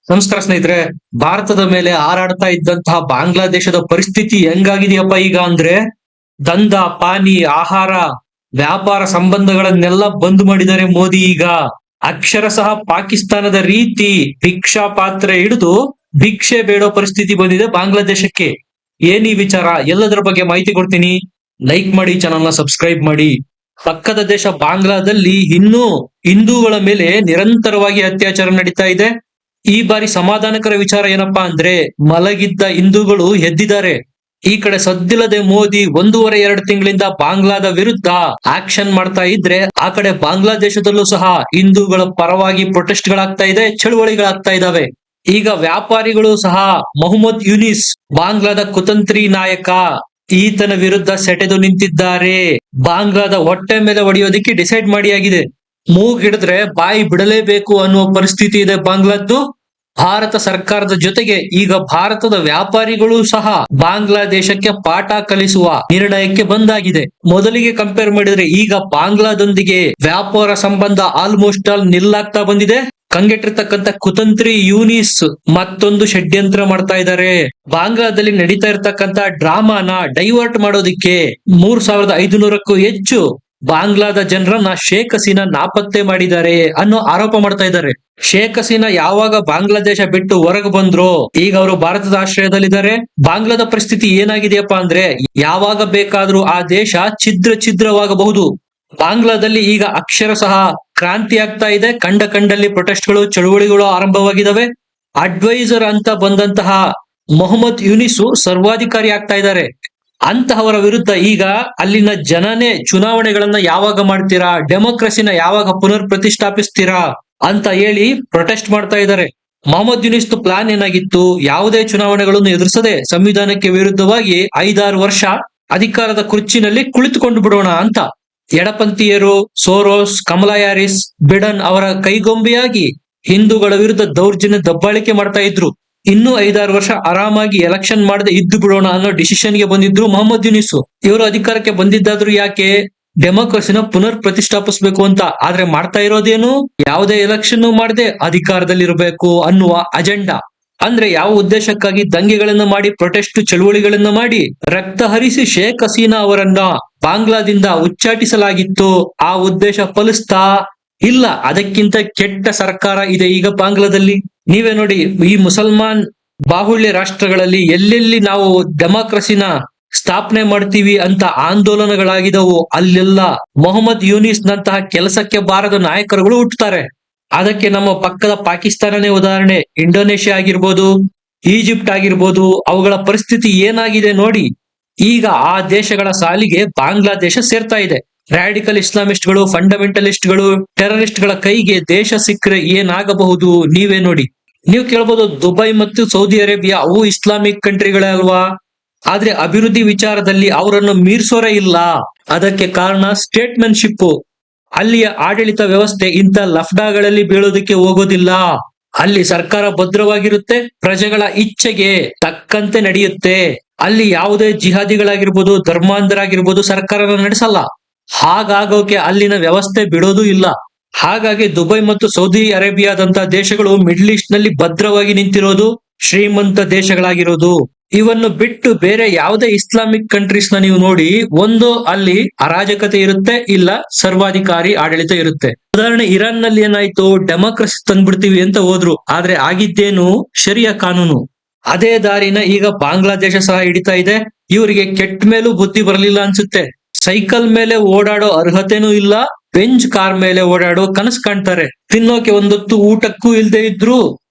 ನಮಸ್ಕಾರ ಸ್ನೇಹಿತರೆ. ಭಾರತದ ಮೇಲೆ ಹಾರಾಡ್ತಾ ಇದ್ದಂತಹ ಬಾಂಗ್ಲಾದೇಶದ ಪರಿಸ್ಥಿತಿ ಹೆಂಗಾಗಿದೆಯಪ್ಪ ಈಗ ಅಂದ್ರೆ, ದಂಧ ಪಾನಿ ಆಹಾರ ವ್ಯಾಪಾರ ಸಂಬಂಧಗಳನ್ನೆಲ್ಲ ಬಂದ್ ಮಾಡಿದ್ದಾರೆ ಮೋದಿ ಈಗ. ಅಕ್ಷರಶಃ ಪಾಕಿಸ್ತಾನದ ರೀತಿ ಭಿಕ್ಷಾ ಪಾತ್ರೆ ಹಿಡಿದು ಭಿಕ್ಷೆ ಬೇಡೋ ಪರಿಸ್ಥಿತಿ ಬಂದಿದೆ ಬಾಂಗ್ಲಾದೇಶಕ್ಕೆ. ಏನ್ ಈ ವಿಚಾರ, ಎಲ್ಲದರ ಬಗ್ಗೆ ಮಾಹಿತಿ ಕೊಡ್ತೀನಿ. ಲೈಕ್ ಮಾಡಿ, ಚಾನಲ್ ನ ಸಬ್ಸ್ಕ್ರೈಬ್ ಮಾಡಿ. ಪಕ್ಕದ ದೇಶ ಬಾಂಗ್ಲಾದಲ್ಲಿ ಇನ್ನೂ ಹಿಂದೂಗಳ ಮೇಲೆ ನಿರಂತರವಾಗಿ ಅತ್ಯಾಚಾರ ನಡೀತಾ ಇದೆ. ಈ ಬಾರಿ ಸಮಾಧಾನಕರ ವಿಚಾರ ಏನಪ್ಪಾ ಅಂದ್ರೆ, ಮಲಗಿದ್ದ ಹಿಂದೂಗಳು ಎದ್ದಿದ್ದಾರೆ. ಈ ಕಡೆ ಸದ್ದಿಲ್ಲದೆ ಮೋದಿ 1.5-2 ತಿಂಗಳಿಂದ ಬಾಂಗ್ಲಾದ ವಿರುದ್ಧ ಆಕ್ಷನ್ ಮಾಡ್ತಾ ಇದ್ರೆ, ಆ ಕಡೆ ಬಾಂಗ್ಲಾದೇಶದಲ್ಲೂ ಸಹ ಹಿಂದೂಗಳ ಪರವಾಗಿ ಪ್ರೊಟೆಸ್ಟ್ ಗಳಾಗ್ತಾ ಇದೆ, ಚಳುವಳಿಗಳಾಗ್ತಾ ಇದಾವೆ. ಈಗ ವ್ಯಾಪಾರಿಗಳು ಸಹ ಮೊಹಮ್ಮದ್ ಯೂನಿಸ್, ಬಾಂಗ್ಲಾದ ಕುತಂತ್ರಿ ನಾಯಕ, ಈತನ ವಿರುದ್ಧ ಸೆಟೆದು ನಿಂತಿದ್ದಾರೆ. ಬಾಂಗ್ಲಾದ ಹೊಟ್ಟೆ ಮೇಲೆ ಹೊಡೆಯೋದಿಕ್ಕೆ ಡಿಸೈಡ್ ಮಾಡಿಯಾಗಿದೆ. ಮೂಗ್ ಹಿಡಿದ್ರೆ ಬಾಯಿ ಬಿಡಲೇಬೇಕು ಅನ್ನುವ ಪರಿಸ್ಥಿತಿ ಇದೆ ಬಾಂಗ್ಲಾದ್ದು. ಭಾರತ ಸರ್ಕಾರದ ಜೊತೆಗೆ ಈಗ ಭಾರತದ ವ್ಯಾಪಾರಿಗಳು ಸಹ ಬಾಂಗ್ಲಾದೇಶಕ್ಕೆ ಪಾಠ ಕಲಿಸುವ ನಿರ್ಣಯಕ್ಕೆ ಬಂದಾಗಿದೆ. ಮೊದಲಿಗೆ ಕಂಪೇರ್ ಮಾಡಿದ್ರೆ ಈಗ ಬಾಂಗ್ಲಾದೊಂದಿಗೆ ವ್ಯಾಪಾರ ಸಂಬಂಧ ಆಲ್ಮೋಸ್ಟ್ ಆಲ್ ನಿಲ್ಲಾಗ್ತಾ ಬಂದಿದೆ. ಕಂಗೆಟ್ಟಿರ್ತಕ್ಕಂಥ ಕುತಂತ್ರಿ ಯೂನಿಸ್ ಮತ್ತೊಂದು ಷಡ್ಯಂತ್ರ ಮಾಡ್ತಾ ಇದ್ದಾರೆ. ಬಾಂಗ್ಲಾದಲ್ಲಿ ನಡೀತಾ ಇರ್ತಕ್ಕಂಥ ಡ್ರಾಮಾನ ಡೈವರ್ಟ್ ಮಾಡೋದಿಕ್ಕೆ 3500ಕ್ಕೂ ಹೆಚ್ಚು ಬಾಂಗ್ಲಾದ ಜನರನ್ನ ಶೇಖ್ ಹಸೀನಾ ನಾಪತ್ತೆ ಮಾಡಿದ್ದಾರೆ ಅನ್ನೋ ಆರೋಪ ಮಾಡ್ತಾ ಇದ್ದಾರೆ. ಶೇಖ್ ಹಸೀನಾ ಯಾವಾಗ ಬಾಂಗ್ಲಾದೇಶ ಬಿಟ್ಟು ಹೊರಗೆ ಬಂದ್ರು, ಈಗ ಅವರು ಭಾರತದ ಆಶ್ರಯದಲ್ಲಿದ್ದಾರೆ. ಬಾಂಗ್ಲಾದ ಪರಿಸ್ಥಿತಿ ಏನಾಗಿದೆಯಪ್ಪ ಅಂದ್ರೆ, ಯಾವಾಗ ಬೇಕಾದ್ರೂ ಆ ದೇಶ ಛಿದ್ರವಾಗಬಹುದು. ಬಾಂಗ್ಲಾದಲ್ಲಿ ಈಗ ಅಕ್ಷರಶಃ ಕ್ರಾಂತಿ ಆಗ್ತಾ ಇದೆ. ಕಂಡಲ್ಲಿ ಪ್ರೊಟೆಸ್ಟ್ಗಳು, ಚಳುವಳಿಗಳು ಆರಂಭವಾಗಿದ್ದಾವೆ. ಅಡ್ವೈಸರ್ ಅಂತ ಬಂದಂತಹ ಮೊಹಮ್ಮದ್ ಯೂನಿಸು ಸರ್ವಾಧಿಕಾರಿ ಆಗ್ತಾ ಇದ್ದಾರೆ. ಅಂತಹವರ ವಿರುದ್ಧ ಈಗ ಅಲ್ಲಿನ ಜನನೇ ಚುನಾವಣೆಗಳನ್ನ ಯಾವಾಗ ಮಾಡ್ತೀರಾ, ಡೆಮೋಕ್ರಸಿನ ಯಾವಾಗ ಪುನರ್ ಪ್ರತಿಷ್ಠಾಪಿಸ್ತೀರಾ ಅಂತ ಹೇಳಿ ಪ್ರೊಟೆಸ್ಟ್ ಮಾಡ್ತಾ ಇದ್ದಾರೆ. ಮೊಹಮ್ಮದ್ ಯೂನಿಸ್ ಪ್ಲಾನ್ ಏನಾಗಿತ್ತು, ಯಾವುದೇ ಚುನಾವಣೆಗಳನ್ನು ಎದುರಿಸದೆ ಸಂವಿಧಾನಕ್ಕೆ ವಿರುದ್ಧವಾಗಿ 5-6 ವರ್ಷ ಅಧಿಕಾರದ ಕುರ್ಚಿನಲ್ಲಿ ಕುಳಿತುಕೊಂಡು ಬಿಡೋಣ ಅಂತ. ಎಡಪಂಥೀಯರು ಸೋರೋಸ್, ಕಮಲಾ ಹ್ಯಾರಿಸ್, ಬಿಡನ್ ಅವರ ಕೈಗೊಂಬೆಯಾಗಿ ಹಿಂದೂಗಳ ವಿರುದ್ಧ ದೌರ್ಜನ್ಯ ದಬ್ಬಾಳಿಕೆ ಮಾಡ್ತಾ ಇದ್ರು. ಇನ್ನೂ 5-6 ವರ್ಷ ಆರಾಮಾಗಿ ಎಲೆಕ್ಷನ್ ಮಾಡದೆ ಇದ್ದು ಬಿಡೋಣ ಅನ್ನೋ ಡಿಸಿಷನ್ ಗೆ ಬಂದಿದ್ರು ಮೊಹಮ್ಮದ್ ಯೂನಿಸ್. ಇವರು ಅಧಿಕಾರಕ್ಕೆ ಬಂದಿದ್ದಾದ್ರು ಯಾಕೆ, ಡೆಮೋಕ್ರಸಿನ ಪುನರ್ ಪ್ರತಿಷ್ಠಾಪಿಸಬೇಕು ಅಂತ. ಆದ್ರೆ ಮಾಡ್ತಾ ಇರೋದೇನು, ಯಾವುದೇ ಎಲೆಕ್ಷನ್ ಮಾಡದೆ ಅಧಿಕಾರದಲ್ಲಿರಬೇಕು ಅನ್ನುವ ಅಜೆಂಡಾ. ಅಂದ್ರೆ ಯಾವ ಉದ್ದೇಶಕ್ಕಾಗಿ ದಂಗೆಗಳನ್ನ ಮಾಡಿ, ಪ್ರೊಟೆಸ್ಟ್ ಚಳುವಳಿಗಳನ್ನ ಮಾಡಿ, ರಕ್ತ ಹರಿಸಿ ಶೇಖ್ ಹಸೀನಾ ಅವರನ್ನ ಬಾಂಗ್ಲಾದಿಂದ ಉಚ್ಚಾಟಿಸಲಾಗಿತ್ತು. ಆ ಉದ್ದೇಶ ಫಲಿಸ್ತಾ ಇಲ್ಲ. ಅದಕ್ಕಿಂತ ಕೆಟ್ಟ ಸರ್ಕಾರ ಇದೆ ಈಗ ಬಾಂಗ್ಲಾದಲ್ಲಿ. ನೀವೇ ನೋಡಿ, ಈ ಮುಸಲ್ಮಾನ್ ಬಾಹುಳ್ಯ ರಾಷ್ಟ್ರಗಳಲ್ಲಿ ಎಲ್ಲೆಲ್ಲಿ ನಾವು ಡೆಮಾಕ್ರಸಿನ ಸ್ಥಾಪನೆ ಮಾಡ್ತೀವಿ ಅಂತ ಆಂದೋಲನಗಳಾಗಿದವು, ಅಲ್ಲೆಲ್ಲ ಮೊಹಮ್ಮದ್ ಯೂನಿಸ್ ನಂತಹ ಕೆಲಸಕ್ಕೆ ಬಾರದ ನಾಯಕರುಗಳು ಹುಟ್ಟುತ್ತಾರೆ. ಅದಕ್ಕೆ ನಮ್ಮ ಪಕ್ಕದ ಪಾಕಿಸ್ತಾನನೇ ಉದಾಹರಣೆ. ಇಂಡೋನೇಷ್ಯಾ ಆಗಿರ್ಬೋದು, ಈಜಿಪ್ಟ್ ಆಗಿರ್ಬೋದು, ಅವುಗಳ ಪರಿಸ್ಥಿತಿ ಏನಾಗಿದೆ ನೋಡಿ. ಈಗ ಆ ದೇಶಗಳ ಸಾಲಿಗೆ ಬಾಂಗ್ಲಾದೇಶ ಸೇರ್ತಾ ಇದೆ. ರಾಡಿಕಲ್ ಇಸ್ಲಾಮಿಸ್ಟ್ಗಳು, ಫಂಡಮೆಂಟಲಿಸ್ಟ್ಗಳು, ಟೆರರಿಸ್ಟ್ ಗಳ ಕೈಗೆ ದೇಶ ಸಿಕ್ಕರೆ ಏನಾಗಬಹುದು ನೀವೇ ನೋಡಿ. ನೀವು ಕೇಳ್ಬೋದು, ದುಬೈ ಮತ್ತು ಸೌದಿ ಅರೇಬಿಯಾ ಅವು ಇಸ್ಲಾಮಿಕ್ ಕಂಟ್ರಿಗಳೇ ಅಲ್ವಾ, ಆದ್ರೆ ಅಭಿವೃದ್ಧಿ ವಿಚಾರದಲ್ಲಿ ಅವರನ್ನು ಮೀರ್ಸೋರೇ ಇಲ್ಲ. ಅದಕ್ಕೆ ಕಾರಣ ಸ್ಟೇಟ್ಮೆನ್ಶಿಪ್. ಅಲ್ಲಿಯ ಆಡಳಿತ ವ್ಯವಸ್ಥೆ ಇಂಥ ಲಫ್ಡಾಗಳಲ್ಲಿ ಬೀಳೋದಕ್ಕೆ ಹೋಗೋದಿಲ್ಲ. ಅಲ್ಲಿ ಸರ್ಕಾರ ಭದ್ರವಾಗಿರುತ್ತೆ, ಪ್ರಜೆಗಳ ಇಚ್ಛೆಗೆ ತಕ್ಕಂತೆ ನಡೆಯುತ್ತೆ. ಅಲ್ಲಿ ಯಾವುದೇ ಜಿಹಾದಿಗಳಾಗಿರ್ಬೋದು, ಧರ್ಮಾಂಧರಾಗಿರ್ಬೋದು ಸರ್ಕಾರನ ನಡೆಸಲ್ಲ. ಹಾಗಾಗೋಕೆ ಅಲ್ಲಿನ ವ್ಯವಸ್ಥೆ ಬಿಡೋದು ಇಲ್ಲ. ಹಾಗಾಗಿ ದುಬೈ ಮತ್ತು ಸೌದಿ ಅರೇಬಿಯಾದಂತಹ ದೇಶಗಳು ಮಿಡ್ಲ್ ಈಸ್ಟ್ ನಲ್ಲಿ ಭದ್ರವಾಗಿ ನಿಂತಿರೋದು, ಶ್ರೀಮಂತ ದೇಶಗಳಾಗಿರೋದು. ಇವನ್ನು ಬಿಟ್ಟು ಬೇರೆ ಯಾವುದೇ ಇಸ್ಲಾಮಿಕ್ ಕಂಟ್ರೀಸ್ ನ ನೀವು ನೋಡಿ, ಒಂದು ಅಲ್ಲಿ ಅರಾಜಕತೆ ಇರುತ್ತೆ, ಇಲ್ಲ ಸರ್ವಾಧಿಕಾರಿ ಆಡಳಿತ ಇರುತ್ತೆ. ಉದಾಹರಣೆ ಇರಾನ್ ನಲ್ಲಿ ಏನಾಯ್ತು, ಡೆಮೋಕ್ರಸಿ ತಂದ್ಬಿಡ್ತೀವಿ ಅಂತ ಹೋದ್ರು, ಆದ್ರೆ ಆಗಿದ್ದೇನು ಶರಿಯಾ ಕಾನೂನು. ಅದೇ ದಾರಿನ ಈಗ ಬಾಂಗ್ಲಾದೇಶ ಸಹ ಹಿಡಿತಾ ಇದೆ. ಇವರಿಗೆ ಕೆಟ್ಟ ಮೇಲೂ ಬುದ್ಧಿ ಬರಲಿಲ್ಲ ಅನ್ಸುತ್ತೆ. ಸೈಕಲ್ ಮೇಲೆ ಓಡಾಡೋ ಅರ್ಹತೆನೂ ಇಲ್ಲ, ಬೆಂಚ್ ಕಾರ್ ಮೇಲೆ ಓಡಾಡೋ ಕನಸು ಕಾಣ್ತಾರೆ. ತಿನ್ನೋಕೆ ಒಂದೊತ್ತು ಊಟಕ್ಕೂ ಇಲ್ದೇ ಇದ್ರು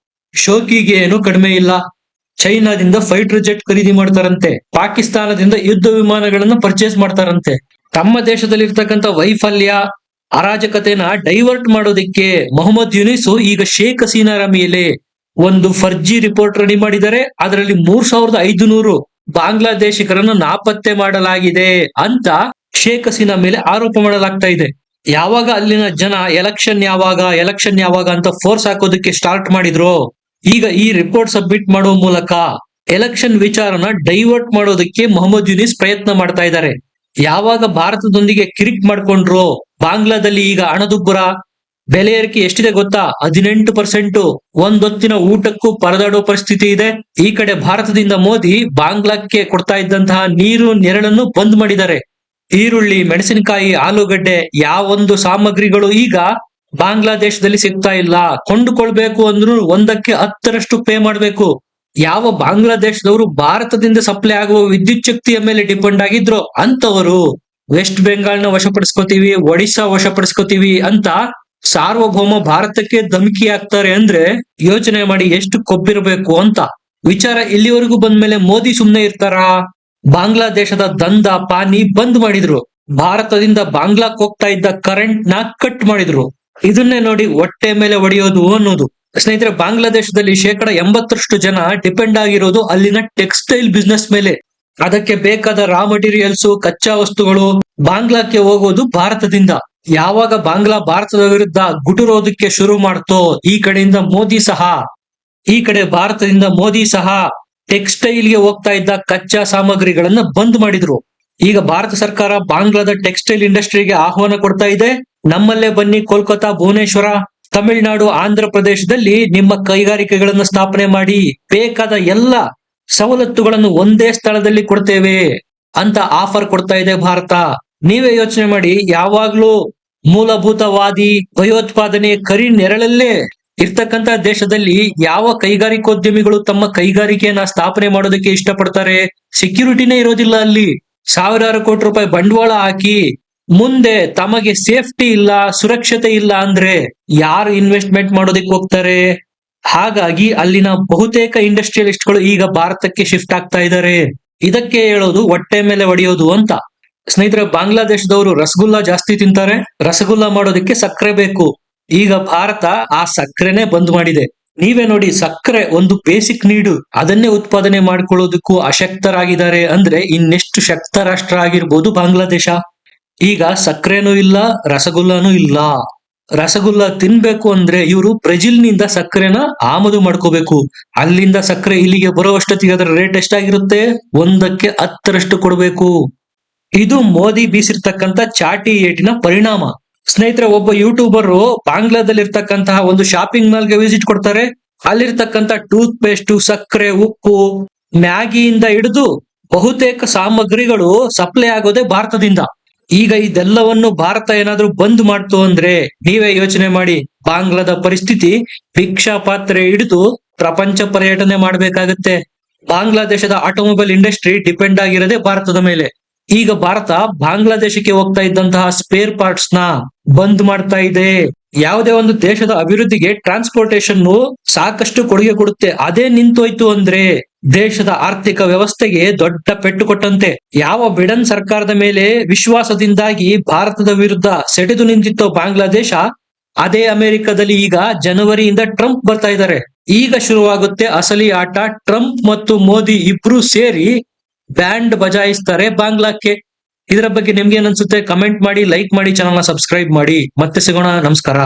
ಶೋಕಿಗೆ ಏನು ಕಡಿಮೆ ಇಲ್ಲ. ಚೈನಾದಿಂದ ಫೈಟರ್ ಜೆಟ್ ಖರೀದಿ ಮಾಡ್ತಾರಂತೆ, ಪಾಕಿಸ್ತಾನದಿಂದ ಯುದ್ಧ ವಿಮಾನಗಳನ್ನ ಪರ್ಚೇಸ್ ಮಾಡ್ತಾರಂತೆ. ತಮ್ಮ ದೇಶದಲ್ಲಿ ಇರ್ತಕ್ಕಂಥ ವೈಫಲ್ಯ, ಅರಾಜಕತೆನ ಡೈವರ್ಟ್ ಮಾಡೋದಿಕ್ಕೆ ಮೊಹಮ್ಮದ್ ಯೂನಿಸ್ ಈಗ ಶೇಖ್ ಹಸೀನಾರ ಮೇಲೆ ಒಂದು ಫರ್ಜಿ ರಿಪೋರ್ಟ್ ರೆಡಿ ಮಾಡಿದ್ದಾರೆ. ಅದರಲ್ಲಿ 3500 ಬಾಂಗ್ಲಾದೇಶಿಗರನ್ನು ನಾಪತ್ತೆ ಮಾಡಲಾಗಿದೆ ಅಂತ ಶೇಖ್ ಹಸೀನಾ ಮೇಲೆ ಆರೋಪ ಮಾಡಲಾಗ್ತಾ ಇದೆ. ಯಾವಾಗ ಅಲ್ಲಿನ ಜನ ಎಲೆಕ್ಷನ್ ಯಾವಾಗ ಅಂತ ಫೋರ್ಸ್ ಹಾಕೋದಕ್ಕೆ ಸ್ಟಾರ್ಟ್ ಮಾಡಿದ್ರು, ಈಗ ಈ ರಿಪೋರ್ಟ್ ಸಬ್ಮಿಟ್ ಮಾಡುವ ಮೂಲಕ ಎಲೆಕ್ಷನ್ ವಿಚಾರನ ಡೈವರ್ಟ್ ಮಾಡೋದಕ್ಕೆ ಮೊಹಮ್ಮದ್ ಯೂನಿಸ್ ಪ್ರಯತ್ನ ಮಾಡ್ತಾ ಇದ್ದಾರೆ. ಯಾವಾಗ ಭಾರತದೊಂದಿಗೆ ಕಿರಿಕ್ ಮಾಡ್ಕೊಂಡ್ರು, ಬಾಂಗ್ಲಾದಲ್ಲಿ ಈಗ ಹಣದುಬ್ಬರ, ಬೆಲೆ ಏರಿಕೆ ಎಷ್ಟಿದೆ ಗೊತ್ತಾ? 18%. ಒಂದೊತ್ತಿನ ಊಟಕ್ಕೂ ಪರದಾಡೋ ಪರಿಸ್ಥಿತಿ ಇದೆ. ಈ ಕಡೆ ಭಾರತದಿಂದ ಮೋದಿ ಬಾಂಗ್ಲಾಕ್ಕೆ ಕೊಡ್ತಾ ಇದ್ದಂತಹ ನೀರು ನೆರಳನ್ನು ಬಂದ್ ಮಾಡಿದ್ದಾರೆ. ಈರುಳ್ಳಿ, ಮೆಣಸಿನಕಾಯಿ, ಆಲೂಗಡ್ಡೆ ಯಾವೊಂದು ಸಾಮಗ್ರಿಗಳು ಈಗ ಬಾಂಗ್ಲಾದೇಶದಲ್ಲಿ ಸಿಗ್ತಾ ಇಲ್ಲ. ಕೊಂಡುಕೊಳ್ಬೇಕು ಅಂದ್ರೂ 1ಕ್ಕೆ 10ರಷ್ಟು ಪೇ ಮಾಡ್ಬೇಕು. ಯಾವ ಬಾಂಗ್ಲಾದೇಶದವರು ಭಾರತದಿಂದ ಸಪ್ಲೈ ಆಗುವ ವಿದ್ಯುತ್ ಶಕ್ತಿಯ ಮೇಲೆ ಡಿಪೆಂಡ್ ಆಗಿದ್ರು ಅಂತವರು ವೆಸ್ಟ್ ಬೆಂಗಾಲ್ನ ವಶಪಡಿಸ್ಕೋತೀವಿ, ಒಡಿಶಾ ವಶಪಡಿಸ್ಕೋತೀವಿ ಅಂತ ಸಾರ್ವಭೌಮ ಭಾರತಕ್ಕೆ ಧಮಕಿ ಹಾಕ್ತಾರೆ ಅಂದ್ರೆ ಯೋಚನೆ ಮಾಡಿ ಎಷ್ಟು ಕೊಬ್ಬಿರಬೇಕು ಅಂತ. ವಿಚಾರ ಇಲ್ಲಿವರೆಗೂ ಬಂದ್ಮೇಲೆ ಮೋದಿ ಸುಮ್ನೆ ಇರ್ತಾರಾ? ಬಾಂಗ್ಲಾದೇಶದ ದಂಧ ಪಾನಿ ಬಂದ್ ಮಾಡಿದ್ರು. ಭಾರತದಿಂದ ಬಾಂಗ್ಲಾಕ್ ಹೋಗ್ತಾ ಇದ್ದ ಕರೆಂಟ್ ನ ಕಟ್ ಮಾಡಿದ್ರು. ಇದನ್ನೇ ನೋಡಿ ಹೊಟ್ಟೆ ಮೇಲೆ ಹೊಡೆಯೋದು ಅನ್ನೋದು. ಸ್ನೇಹಿತರೆ, ಬಾಂಗ್ಲಾದೇಶದಲ್ಲಿ 80% ಜನ ಡಿಪೆಂಡ್ ಆಗಿರೋದು ಅಲ್ಲಿನ ಟೆಕ್ಸ್ಟೈಲ್ ಬಿಸ್ನೆಸ್ ಮೇಲೆ. ಅದಕ್ಕೆ ಬೇಕಾದ ರಾ ಮಟೀರಿಯಲ್ಸ್, ಕಚ್ಚಾ ವಸ್ತುಗಳು ಬಾಂಗ್ಲಾಕ್ಕೆ ಹೋಗೋದು ಭಾರತದಿಂದ. ಯಾವಾಗ ಬಾಂಗ್ಲಾ ಭಾರತದ ವಿರುದ್ಧ ಗುಟುರೋದಕ್ಕೆ ಶುರು ಮಾಡ್ತೋ, ಈ ಕಡೆ ಭಾರತದಿಂದ ಮೋದಿ ಸಹ ಟೆಕ್ಸ್ಟೈಲ್ ಗೆ ಹೋಗ್ತಾ ಇದ್ದ ಕಚ್ಚಾ ಸಾಮಗ್ರಿಗಳನ್ನ ಬಂದ್ ಮಾಡಿದ್ರು. ಈಗ ಭಾರತ ಸರ್ಕಾರ ಬಾಂಗ್ಲಾದ ಟೆಕ್ಸ್ಟೈಲ್ ಇಂಡಸ್ಟ್ರಿಗೆ ಆಹ್ವಾನ ಕೊಡ್ತಾ ಇದೆ. ನಮ್ಮಲ್ಲೇ ಬನ್ನಿ, ಕೋಲ್ಕತ್ತಾ, ಭುವನೇಶ್ವರ, ತಮಿಳುನಾಡು, ಆಂಧ್ರ ಪ್ರದೇಶದಲ್ಲಿ ನಿಮ್ಮ ಕೈಗಾರಿಕೆಗಳನ್ನ ಸ್ಥಾಪನೆ ಮಾಡಿ, ಬೇಕಾದ ಎಲ್ಲ ಸವಲತ್ತುಗಳನ್ನು ಒಂದೇ ಸ್ಥಳದಲ್ಲಿ ಕೊಡ್ತೇವೆ ಅಂತ ಆಫರ್ ಕೊಡ್ತಾ ಇದೆ ಭಾರತ. ನೀವೇ ಯೋಚನೆ ಮಾಡಿ, ಯಾವಾಗ್ಲೂ ಮೂಲಭೂತವಾದಿ, ಭಯೋತ್ಪಾದನೆ ಕರಿ ನೆರಳಲ್ಲೇ ಇರ್ತಕ್ಕಂತ ದೇಶದಲ್ಲಿ ಯಾವ ಕೈಗಾರಿಕೋದ್ಯಮಿಗಳು ತಮ್ಮ ಕೈಗಾರಿಕೆಯನ್ನ ಸ್ಥಾಪನೆ ಮಾಡೋದಕ್ಕೆ ಇಷ್ಟಪಡ್ತಾರೆ? ಸೆಕ್ಯೂರಿಟಿನೇ ಇರೋದಿಲ್ಲ ಅಲ್ಲಿ. ಸಾವಿರಾರು ಕೋಟಿ ರೂಪಾಯಿ ಬಂಡವಾಳ ಹಾಕಿ ಮುಂದೆ ತಮಗೆ ಸೇಫ್ಟಿ ಇಲ್ಲ, ಸುರಕ್ಷತೆ ಇಲ್ಲ ಅಂದ್ರೆ ಯಾರು ಇನ್ವೆಸ್ಟ್ಮೆಂಟ್ ಮಾಡೋದಕ್ಕೆ ಹೋಗ್ತಾರೆ? ಹಾಗಾಗಿ ಅಲ್ಲಿನ ಬಹುತೇಕ ಇಂಡಸ್ಟ್ರಿಯಲಿಸ್ಟ್ಗಳು ಈಗ ಭಾರತಕ್ಕೆ ಶಿಫ್ಟ್ ಆಗ್ತಾ ಇದ್ದಾರೆ. ಇದಕ್ಕೆ ಹೇಳೋದು ಹೊಟ್ಟೆ ಮೇಲೆ ಹೊಡೆಯೋದು ಅಂತ. ಸ್ನೇಹಿತರೆ, ಬಾಂಗ್ಲಾದೇಶದವರು ರಸಗುಲ್ಲಾ ಜಾಸ್ತಿ ತಿಂತಾರೆ. ರಸಗುಲ್ಲಾ ಮಾಡೋದಕ್ಕೆ ಸಕ್ಕರೆ ಬೇಕು. ಈಗ ಭಾರತ ಆ ಸಕ್ಕರೆನೆ ಬಂದ್ ಮಾಡಿದೆ. ನೀವೇ ನೋಡಿ, ಸಕ್ಕರೆ ಒಂದು ಬೇಸಿಕ್ ನೀಡು, ಅದನ್ನೇ ಉತ್ಪಾದನೆ ಮಾಡ್ಕೊಳ್ಳೋದಕ್ಕೂ ಅಶಕ್ತರಾಗಿದ್ದಾರೆ ಅಂದ್ರೆ ಇನ್ನೆಷ್ಟು ಶಕ್ತ ರಾಷ್ಟ್ರ ಆಗಿರ್ಬೋದು ಬಾಂಗ್ಲಾದೇಶ. ಈಗ ಸಕ್ಕರೆನೂ ಇಲ್ಲ, ರಸಗುಲ್ಲಾನೂ ಇಲ್ಲ. ರಸಗುಲ್ಲಾ ತಿನ್ಬೇಕು ಅಂದ್ರೆ ಇವರು ಬ್ರೆಜಿಲ್ ನಿಂದ ಸಕ್ಕರೆನ ಆಮದು ಮಾಡ್ಕೋಬೇಕು. ಅಲ್ಲಿಂದ ಸಕ್ಕರೆ ಇಲ್ಲಿಗೆ ಬರುವಷ್ಟೊತ್ತಿಗೆ ಅದರ ರೇಟ್ ಎಷ್ಟಾಗಿರುತ್ತೆ? 1ಕ್ಕೆ 10ರಷ್ಟು ಕೊಡ್ಬೇಕು. ಇದು ಮೋದಿ ಬೀಸಿರ್ತಕ್ಕಂತ ಚಾಟಿ ಏಟಿನ ಪರಿಣಾಮ. ಸ್ನೇಹಿತರೆ, ಒಬ್ಬ ಯೂಟ್ಯೂಬರ್ ಬಾಂಗ್ಲಾದಲ್ಲಿ ಇರ್ತಕ್ಕಂತಹ ಒಂದು ಶಾಪಿಂಗ್ ಮಾಲ್ಗೆ ವಿಸಿಟ್ ಕೊಡ್ತಾರೆ. ಅಲ್ಲಿರ್ತಕ್ಕಂತ ಟೂತ್ ಪೇಸ್ಟ್, ಸಕ್ಕರೆ, ಉಪ್ಪು, ಮ್ಯಾಗಿಯಿಂದ ಹಿಡಿದು ಬಹುತೇಕ ಸಾಮಗ್ರಿಗಳು ಸಪ್ಲೈ ಆಗೋದೇ ಭಾರತದಿಂದ. ಈಗ ಇದೆಲ್ಲವನ್ನು ಭಾರತ ಏನಾದ್ರೂ ಬಂದ್ ಮಾಡ್ತು ಅಂದ್ರೆ ನೀವೇ ಯೋಚನೆ ಮಾಡಿ, ಬಾಂಗ್ಲಾದ ಪರಿಸ್ಥಿತಿ ಭಿಕ್ಷಾ ಪಾತ್ರೆ ಹಿಡಿದು ಪ್ರಪಂಚ ಪರ್ಯಟನೆ ಮಾಡ್ಬೇಕಾಗತ್ತೆ. ಬಾಂಗ್ಲಾದೇಶದ ಆಟೋಮೊಬೈಲ್ ಇಂಡಸ್ಟ್ರಿ ಡಿಪೆಂಡ್ ಆಗಿರೋದೇ ಭಾರತದ ಮೇಲೆ. ಈಗ ಭಾರತ ಬಾಂಗ್ಲಾದೇಶಕ್ಕೆ ಹೋಗ್ತಾ ಇದ್ದಂತಹ ಸ್ಪೇರ್ ಪಾರ್ಟ್ಸ್ ನ ಬಂದ್ ಮಾಡ್ತಾ ಇದೆ. ಯಾವುದೇ ಒಂದು ದೇಶದ ಅಭಿವೃದ್ಧಿಗೆ ಟ್ರಾನ್ಸ್ಪೋರ್ಟೇಶನ್ ಸಾಕಷ್ಟು ಕೊಡುಗೆ ಕೊಡುತ್ತೆ. ಅದೇ ನಿಂತೋಯ್ತು ಅಂದ್ರೆ ದೇಶದ ಆರ್ಥಿಕ ವ್ಯವಸ್ಥೆಗೆ ದೊಡ್ಡ ಪೆಟ್ಟು ಕೊಟ್ಟಂತೆ. ಯಾವ ಬಿಡನ್ ಸರ್ಕಾರದ ಮೇಲೆ ವಿಶ್ವಾಸದಿಂದಾಗಿ ಭಾರತದ ವಿರುದ್ಧ ಸೆಟೆದು ನಿಂತಿತ್ತೋ ಬಾಂಗ್ಲಾದೇಶ, ಅದೇ ಅಮೆರಿಕದಲ್ಲಿ ಈಗ ಜನವರಿಯಿಂದ ಟ್ರಂಪ್ ಬರ್ತಾ ಇದ್ದಾರೆ. ಈಗ ಶುರುವಾಗುತ್ತೆ ಅಸಲಿ ಆಟ. ಟ್ರಂಪ್ ಮತ್ತು ಮೋದಿ ಇಬ್ರು ಸೇರಿ ಬ್ಯಾಂಡ್ ಬಜಾಯಿಸ್ತಾರೆ ಬಾಂಗ್ಲಾಕ್ಕೆ. ಇದರ ಬಗ್ಗೆ ನಿಮ್ಗೆ ಏನ್ ಅನ್ಸುತ್ತೆ? ಕಮೆಂಟ್ ಮಾಡಿ, ಲೈಕ್ ಮಾಡಿ, ಚಾನಲ್ ನ ಸಬ್ಸ್ಕ್ರೈಬ್ ಮಾಡಿ. ಮತ್ತೆ ಸಿಗೋಣ. ನಮಸ್ಕಾರ.